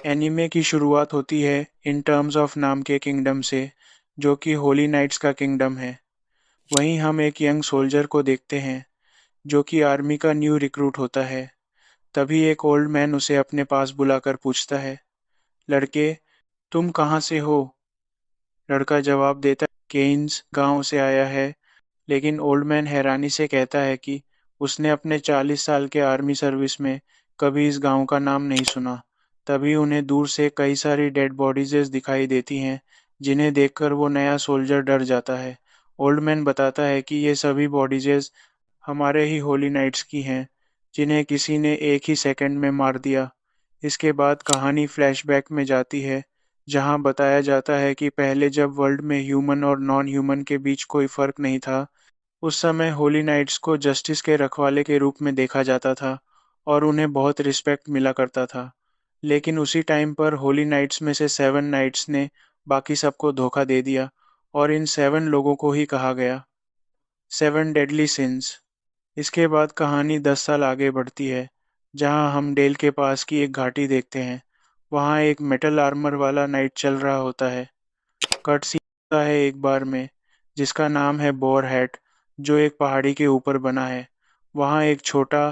Anime की शुरुआत होती है इन टर्म्स ऑफ नाम के किंगडम से, जो कि होली नाइट्स का किंगडम है। वहीं हम एक यंग सोल्जर को देखते हैं जो कि आर्मी का न्यू रिक्रूट होता है। तभी एक ओल्ड मैन उसे अपने पास बुलाकर पूछता है, लड़के, तुम कहाँ से हो? लड़का जवाब देता है, केन्स गांव से आया है। लेकिन ओल्ड मैन हैरानी से कहता है कि उसने अपने 40 साल के आर्मी सर्विस में कभी इस गांव का नाम नहीं सुना। तभी उन्हें दूर से कई सारी डेड बॉडीज दिखाई देती हैं, जिन्हें देखकर वो नया सोल्जर डर जाता है। ओल्ड मैन बताता है कि ये सभी बॉडीज हमारे ही होली नाइट्स की हैं, जिन्हें किसी ने एक ही सेकंड में मार दिया। इसके बाद कहानी फ्लैशबैक में जाती है, जहां बताया जाता है कि पहले जब वर्ल्ड में ह्यूमन और नॉन ह्यूमन के बीच कोई फर्क नहीं था, उस समय होली नाइट्स को जस्टिस के रखवाले के रूप में देखा जाता था और उन्हें बहुत रिस्पेक्ट मिला करता था। लेकिन उसी टाइम पर होली नाइट्स में से 7 नाइट्स ने बाकी सबको धोखा दे दिया और इन 7 लोगों को ही कहा गया 7 डेडली सिंस। इसके बाद कहानी 10 साल आगे बढ़ती है, जहां हम डेल के पास की एक घाटी देखते हैं। वहां एक मेटल आर्मर वाला नाइट चल रहा होता है। कट सीन होता है एक बार में, जिसका नाम है बोर हैट, जो एक पहाड़ी के ऊपर बना है। वहाँ एक छोटा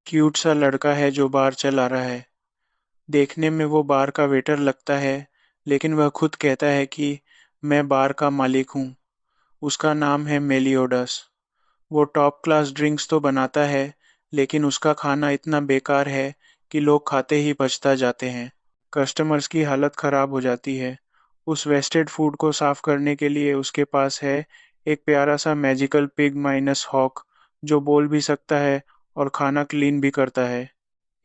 क्यूट सा लड़का है जो बार चला रहा है। देखने में वो बार का वेटर लगता है, लेकिन वह खुद कहता है कि मैं बार का मालिक हूँ। उसका नाम है मेलियोडस। वो टॉप क्लास ड्रिंक्स तो बनाता है, लेकिन उसका खाना इतना बेकार है कि लोग खाते ही पछता जाते हैं। कस्टमर्स की हालत खराब हो जाती है। उस वेस्टेड फूड को साफ करने के लिए उसके पास है एक प्यारा सा मैजिकल पिग माइनस हॉक, जो बोल भी सकता है और खाना क्लीन भी करता है।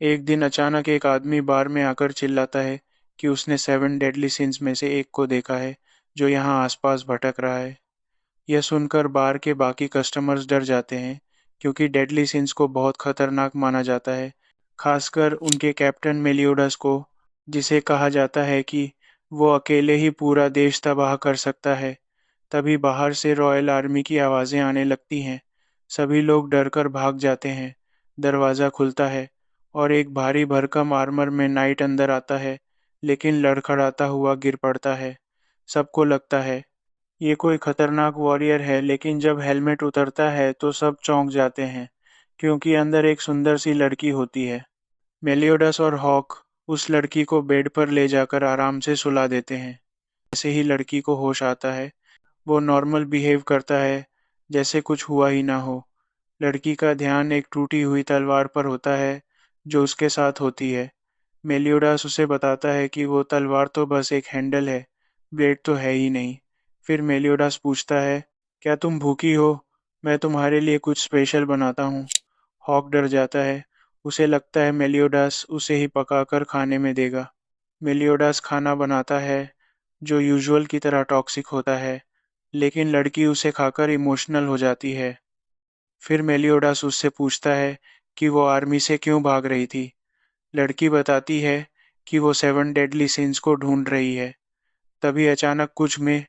एक दिन अचानक एक आदमी बार में आकर चिल्लाता है कि उसने 7 डेडली सिंस में से एक को देखा है, जो यहाँ आसपास भटक रहा है। यह सुनकर बार के बाकी कस्टमर्स डर जाते हैं, क्योंकि डेडली सिंस को बहुत खतरनाक माना जाता है, खासकर उनके कैप्टन मेलियोडस को, जिसे कहा जाता है कि वो अकेले ही पूरा देश तबाह कर सकता है। तभी बाहर से रॉयल आर्मी की आवाजें आने लगती हैं। सभी लोग डरकर भाग जाते हैं। दरवाज़ा खुलता है और एक भारी भरकम आर्मर में नाइट अंदर आता है, लेकिन लड़खड़ाता हुआ गिर पड़ता है। सबको लगता है ये कोई खतरनाक वॉरियर है, लेकिन जब हेलमेट उतरता है तो सब चौंक जाते हैं, क्योंकि अंदर एक सुंदर सी लड़की होती है। मेलियोडस और हॉक उस लड़की को बेड पर ले जाकर आराम से सुला देते हैं। जैसे ही लड़की को होश आता है, वो नॉर्मल बिहेव करता है, जैसे कुछ हुआ ही ना हो। लड़की का ध्यान एक टूटी हुई तलवार पर होता है जो उसके साथ होती है। मेलियोडास उसे बताता है कि वो तलवार तो बस एक हैंडल है, ब्लेड तो है ही नहीं। फिर मेलियोडास पूछता है, क्या तुम भूखी हो? मैं तुम्हारे लिए कुछ स्पेशल बनाता हूँ। हॉक डर जाता है। उसे लगता है मेलियोडास उसे ही पकाकर खाने में देगा। मेलियोडास खाना बनाता है, जो यूजुअल की तरह टॉक्सिक होता है, लेकिन लड़की उसे खाकर इमोशनल हो जाती है। फिर मेलियोडास उससे पूछता है कि वो आर्मी से क्यों भाग रही थी। लड़की बताती है कि वो 7 डेडली सिंस को ढूंढ रही है। तभी अचानक कुछ में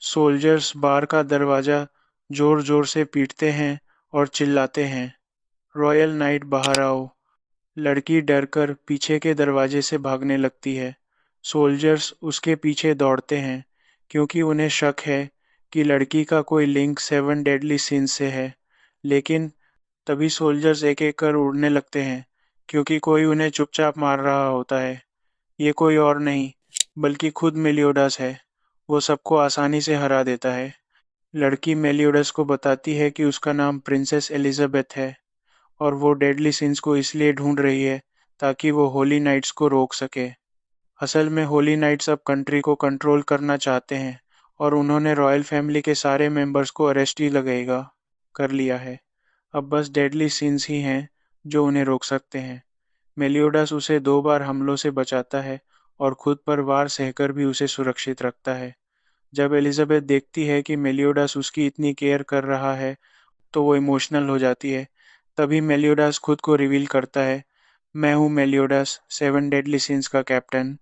सोल्जर्स बार का दरवाजा जोर जोर से पीटते हैं और चिल्लाते हैं, रॉयल नाइट बाहर आओ। लड़की डरकर पीछे के दरवाजे से भागने लगती है। सोल्जर्स उसके पीछे दौड़ते हैं, क्योंकि उन्हें शक है कि लड़की का कोई लिंक 7 डेडली सिंस से है। लेकिन तभी सोल्जर्स एक एक कर उड़ने लगते हैं, क्योंकि कोई उन्हें चुपचाप मार रहा होता है। ये कोई और नहीं, बल्कि खुद मेलियोडस है। वो सबको आसानी से हरा देता है। लड़की मेलियोडस को बताती है कि उसका नाम प्रिंसेस एलिजाबेथ है, और वो डेडली सिंस को इसलिए ढूंढ रही है ताकि वो होली नाइट्स को रोक सके। असल में होली नाइट्स अब कंट्री को कंट्रोल करना चाहते हैं, और उन्होंने रॉयल फैमिली के सारे मेंबर्स को अरेस्ट ही लगेगा कर लिया है। अब बस डेडली सिंस ही हैं जो उन्हें रोक सकते हैं। मेलियोडस उसे 2 बार हमलों से बचाता है और खुद पर वार सहकर भी उसे सुरक्षित रखता है। जब एलिजाबेथ देखती है कि मेलियोडस उसकी इतनी केयर कर रहा है, तो वो इमोशनल हो जाती है। तभी मेलियोडस खुद को रिवील करता है, मैं हूँ मेलियोडस, 7 डेडली सिंस का कैप्टन।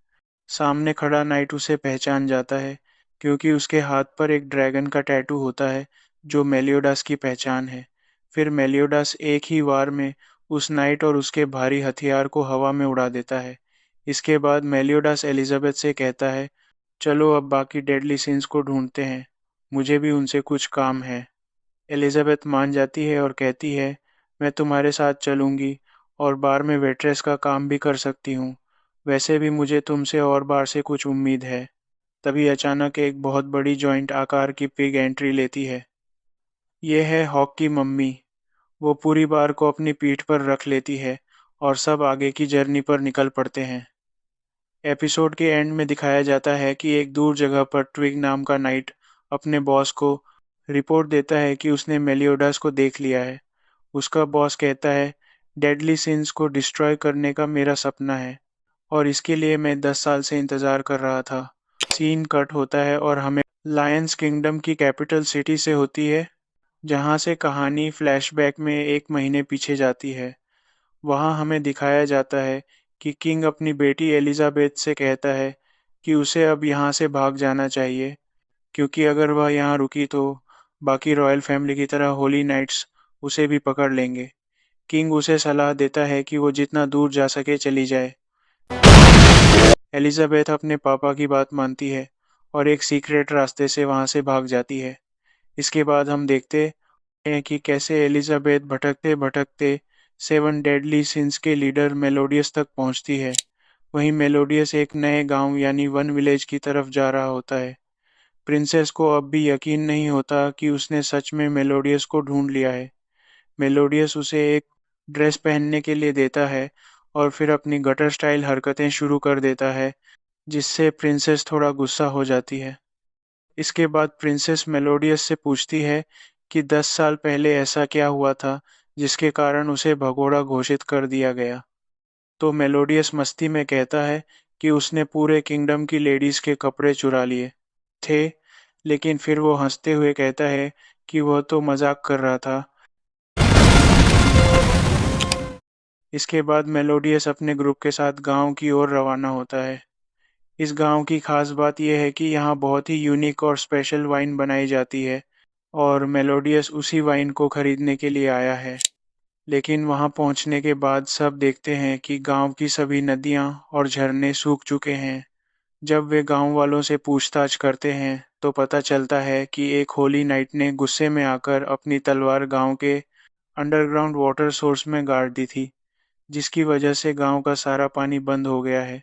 सामने खड़ा नाइट उसे पहचान जाता है, क्योंकि उसके हाथ पर एक ड्रैगन का टैटू होता है, जो मेलियोडस की पहचान है। फिर मेलियोडस एक ही वार में उस नाइट और उसके भारी हथियार को हवा में उड़ा देता है। इसके बाद मेलियोडास एलिजाबेथ से कहता है, चलो अब बाकी डेडली सिंस को ढूंढते हैं, मुझे भी उनसे कुछ काम है। एलिजाबेथ मान जाती है और कहती है, मैं तुम्हारे साथ चलूंगी और बार में वेट्रेस का काम भी कर सकती हूँ। वैसे भी मुझे तुमसे और बार से कुछ उम्मीद है। तभी अचानक एक बहुत बड़ी जॉइंट आकार की पिग एंट्री लेती है। ये है हॉक की मम्मी। वो पूरी बार को अपनी पीठ पर रख लेती है और सब आगे की जर्नी पर निकल पड़ते हैं। एपिसोड के एंड में दिखाया जाता है कि एक दूर जगह पर ट्विग नाम का नाइट अपने बॉस को रिपोर्ट देता है कि उसने मेलियोडस को देख लिया है। उसका बॉस कहता है, डेडली सिंस को डिस्ट्रॉय करने का मेरा सपना है और इसके लिए मैं 10 साल से इंतजार कर रहा था। सीन कट होता है और हमें लायंस किंगडम की कैपिटल सिटी से होती है, जहां से कहानी फ्लैशबैक में 1 महीने पीछे जाती है। वहां हमें दिखाया जाता है कि किंग अपनी बेटी एलिजाबेथ से कहता है कि उसे अब यहाँ से भाग जाना चाहिए, क्योंकि अगर वह यहाँ रुकी तो बाकी रॉयल फैमिली की तरह होली नाइट्स उसे भी पकड़ लेंगे। किंग उसे सलाह देता है कि वो जितना दूर जा सके चली जाए। एलिजाबेथ अपने पापा की बात मानती है और एक सीक्रेट रास्ते से वहां से भाग जाती है। इसके बाद हम देखते हैं कि कैसे एलिजाबेथ भटकते भटकते 7 डेडली सिंस के लीडर मेलोडियस तक पहुंचती है। वहीं मेलोडियस एक नए गांव यानी वन विलेज की तरफ जा रहा होता है। प्रिंसेस को अब भी यकीन नहीं होता कि उसने सच में मेलोडियस को ढूंढ लिया है। मेलोडियस उसे एक ड्रेस पहनने के लिए देता है और फिर अपनी गटर स्टाइल हरकतें शुरू कर देता है, जिससे प्रिंसेस थोड़ा गुस्सा हो जाती है। इसके बाद प्रिंसेस मेलोडियस से पूछती है कि 10 साल पहले ऐसा क्या हुआ था जिसके कारण उसे भगोड़ा घोषित कर दिया गया। तो मेलोडियस मस्ती में कहता है कि उसने पूरे किंगडम की लेडीज के कपड़े चुरा लिए थे, लेकिन फिर वो हंसते हुए कहता है कि वह तो मजाक कर रहा था। इसके बाद मेलोडियस अपने ग्रुप के साथ गांव की ओर रवाना होता है। इस गांव की खास बात यह है कि यहाँ बहुत ही यूनिक और स्पेशल वाइन बनाई जाती है और मेलोडियस उसी वाइन को खरीदने के लिए आया है। लेकिन वहां पहुंचने के बाद सब देखते हैं कि गांव की सभी नदियां और झरने सूख चुके हैं। जब वे गांव वालों से पूछताछ करते हैं तो पता चलता है कि एक होली नाइट ने गुस्से में आकर अपनी तलवार गांव के अंडरग्राउंड वाटर सोर्स में गाड़ दी थी, जिसकी वजह से गांव का सारा पानी बंद हो गया है।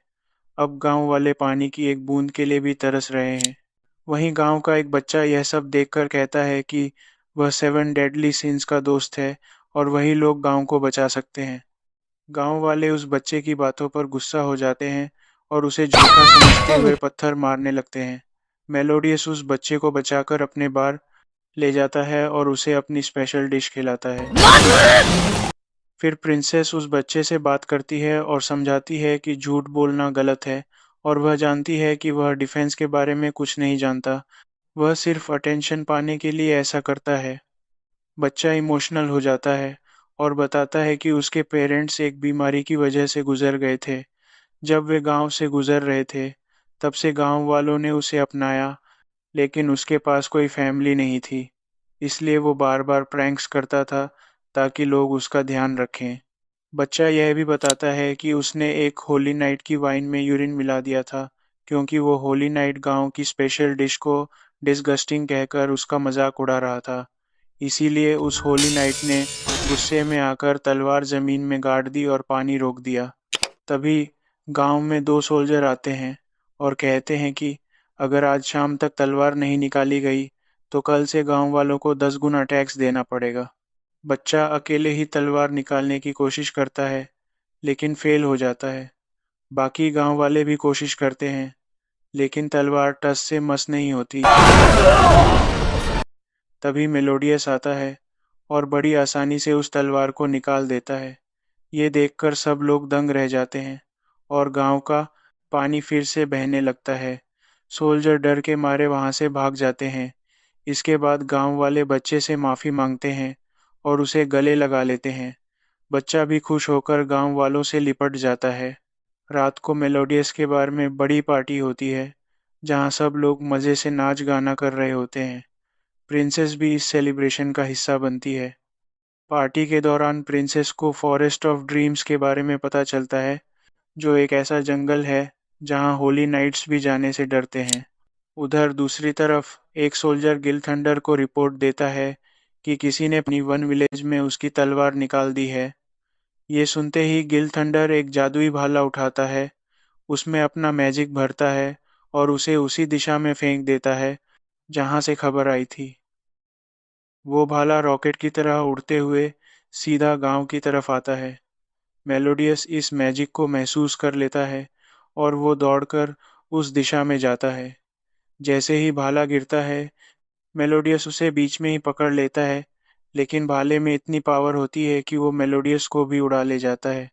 अब गांव वाले पानी की एक बूंद के लिए भी तरस रहे हैं। वहीं गांव का एक बच्चा यह सब देखकर कहता है कि वह 7 डेडली सिंस का दोस्त है और वही लोग गांव को बचा सकते हैं। गांव वाले उस बच्चे की बातों पर गुस्सा हो जाते हैं और उसे झूठा समझते हुए पत्थर मारने लगते हैं। मेलोडियस उस बच्चे को बचाकर अपने बार ले जाता है और उसे अपनी स्पेशल डिश खिलाता है। फिर प्रिंसेस उस बच्चे से बात करती है और समझाती है कि झूठ बोलना गलत है और वह जानती है कि वह डिफेंस के बारे में कुछ नहीं जानता। वह सिर्फ अटेंशन पाने के लिए ऐसा करता है। बच्चा इमोशनल हो जाता है और बताता है कि उसके पेरेंट्स एक बीमारी की वजह से गुजर गए थे जब वे गांव से गुजर रहे थे। तब से गांव वालों ने उसे अपनाया, लेकिन उसके पास कोई फैमिली नहीं थी। इसलिए वो बार बार प्रैंक्स करता था ताकि लोग उसका ध्यान रखें। बच्चा यह भी बताता है कि उसने एक होली नाइट की वाइन में यूरिन मिला दिया था, क्योंकि वो होली नाइट गांव की स्पेशल डिश को डिसगस्टिंग कहकर उसका मजाक उड़ा रहा था। इसीलिए उस होली नाइट ने गुस्से में आकर तलवार जमीन में गाड़ दी और पानी रोक दिया। तभी गांव में 2 सोल्जर आते हैं और कहते हैं कि अगर आज शाम तक तलवार नहीं निकाली गई तो कल से गांव वालों को 10 गुना टैक्स देना पड़ेगा। बच्चा अकेले ही तलवार निकालने की कोशिश करता है, लेकिन फेल हो जाता है। बाकी गांव वाले भी कोशिश करते हैं, लेकिन तलवार टस से मस नहीं होती। तभी मेलोडियस आता है और बड़ी आसानी से उस तलवार को निकाल देता है। ये देखकर सब लोग दंग रह जाते हैं और गांव का पानी फिर से बहने लगता है। सोल्जर डर के मारे वहां से भाग जाते हैं। इसके बाद गांव वाले बच्चे से माफी मांगते हैं और उसे गले लगा लेते हैं। बच्चा भी खुश होकर गांव वालों से लिपट जाता है। रात को मेलोडियस के बार में बड़ी पार्टी होती है, जहां सब लोग मजे से नाच गाना कर रहे होते हैं। प्रिंसेस भी इस सेलिब्रेशन का हिस्सा बनती है। पार्टी के दौरान प्रिंसेस को फॉरेस्ट ऑफ ड्रीम्स के बारे में पता चलता है, जो एक ऐसा जंगल है जहां होली नाइट्स भी जाने से डरते हैं। उधर दूसरी तरफ एक सोल्जर गिल थंडर को रिपोर्ट देता है कि किसी ने अपनी वन विलेज में उसकी तलवार निकाल दी है। ये सुनते ही गिल थंडर एक जादुई भाला उठाता है, उसमें अपना मैजिक भरता है और उसे उसी दिशा में फेंक देता है जहां से खबर आई थी। वो भाला रॉकेट की तरह उड़ते हुए सीधा गांव की तरफ आता है। मेलोडियस इस मैजिक को महसूस कर लेता है और वो दौड़कर उस दिशा में जाता है। जैसे ही भाला गिरता है, मेलोडियस उसे बीच में ही पकड़ लेता है, लेकिन भाले में इतनी पावर होती है कि वो मेलोडियस को भी उड़ा ले जाता है।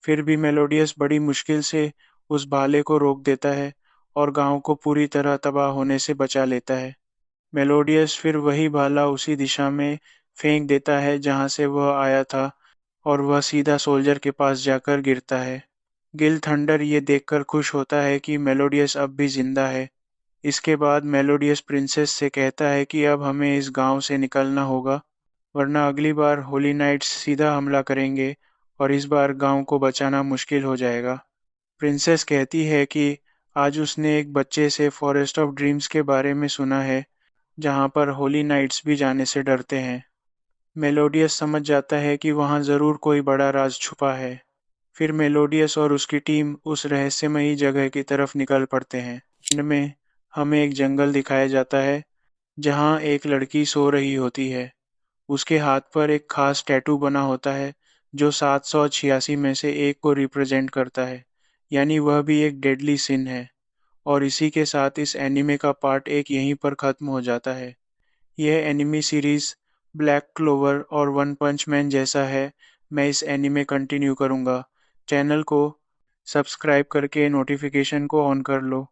फिर भी मेलोडियस बड़ी मुश्किल से उस भाले को रोक देता है और गांव को पूरी तरह तबाह होने से बचा लेता है। मेलोडियस फिर वही भाला उसी दिशा में फेंक देता है जहां से वह आया था और वह सीधा सोल्जर के पास जाकर गिरता है। गिल थंडर ये देखकर खुश होता है कि मेलोडियस अब भी जिंदा है। इसके बाद मेलोडियस प्रिंसेस से कहता है कि अब हमें इस गांव से निकलना होगा, वरना अगली बार होली नाइट्स सीधा हमला करेंगे और इस बार गांव को बचाना मुश्किल हो जाएगा। प्रिंसेस कहती है कि आज उसने एक बच्चे से फॉरेस्ट ऑफ ड्रीम्स के बारे में सुना है, जहां पर होली नाइट्स भी जाने से डरते हैं। मेलोडियस समझ जाता है कि वहां जरूर कोई बड़ा राज छुपा है। फिर मेलोडियस और उसकी टीम उस रहस्यमयी जगह की तरफ निकल पड़ते हैं। एंड में हमें एक जंगल दिखाया जाता है जहां एक लड़की सो रही होती है। उसके हाथ पर एक खास टैटू बना होता है जो 786 में से एक को रिप्रेजेंट करता है, यानी वह भी एक डेडली सिन है। और इसी के साथ इस एनिमे का पार्ट एक यहीं पर खत्म हो जाता है। यह एनिमे सीरीज ब्लैक क्लोवर और वन पंच मैन जैसा है। मैं इस एनिमे कंटिन्यू करूंगा। चैनल को सब्सक्राइब करके नोटिफिकेशन को ऑन कर लो।